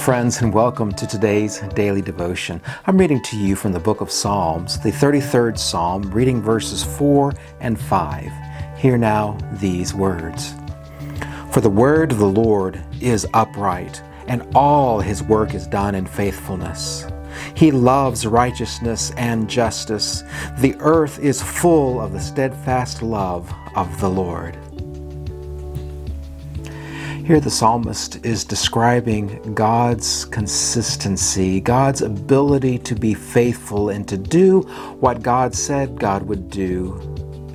friends, and welcome to today's daily devotion. I'm reading to you from the book of Psalms, the 33rd Psalm, reading verses 4 and 5. Hear now these words. For the word of the Lord is upright, and all his work is done in faithfulness. He loves righteousness and justice. The earth is full of the steadfast love of the Lord. Here the psalmist is describing God's consistency, God's ability to be faithful and to do what God said God would do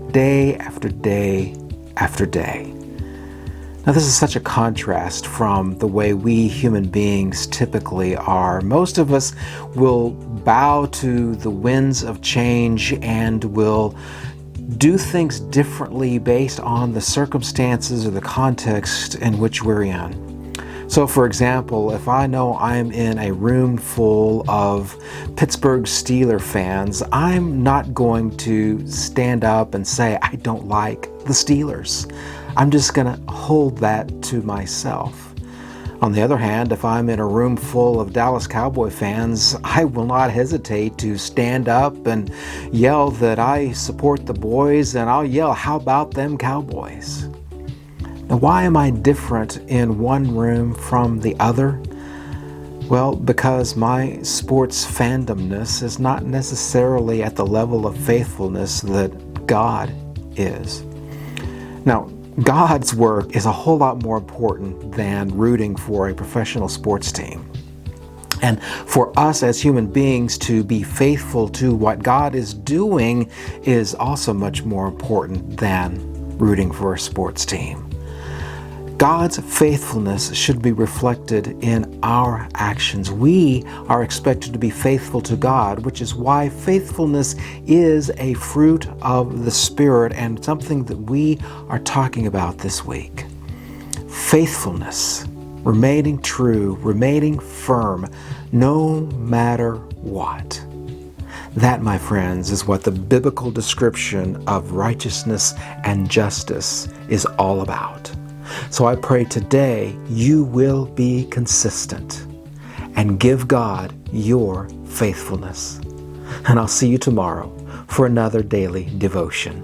day after day after day. Now this is such a contrast from the way we human beings typically are. Most of us will bow to the winds of change and will do things differently based on the circumstances or the context in which we're in. So for example, if I know I'm in a room full of Pittsburgh Steelers fans, I'm not going to stand up and say, I don't like the Steelers. I'm just going to hold that to myself. On the other hand, if I'm in a room full of Dallas Cowboy fans, I will not hesitate to stand up and yell that I support the boys, and I'll yell, how about them Cowboys? Now, why am I different in one room from the other? Well, because my sports fandomness is not necessarily at the level of faithfulness that God is. Now, God's work is a whole lot more important than rooting for a professional sports team. And for us as human beings to be faithful to what God is doing is also much more important than rooting for a sports team. God's faithfulness should be reflected in our actions. We are expected to be faithful to God, which is why faithfulness is a fruit of the Spirit and something that we are talking about this week. Faithfulness, remaining true, remaining firm, no matter what. That, my friends, is what the biblical description of righteousness and justice is all about. So I pray today you will be consistent and give God your faithfulness. And I'll see you tomorrow for another daily devotion.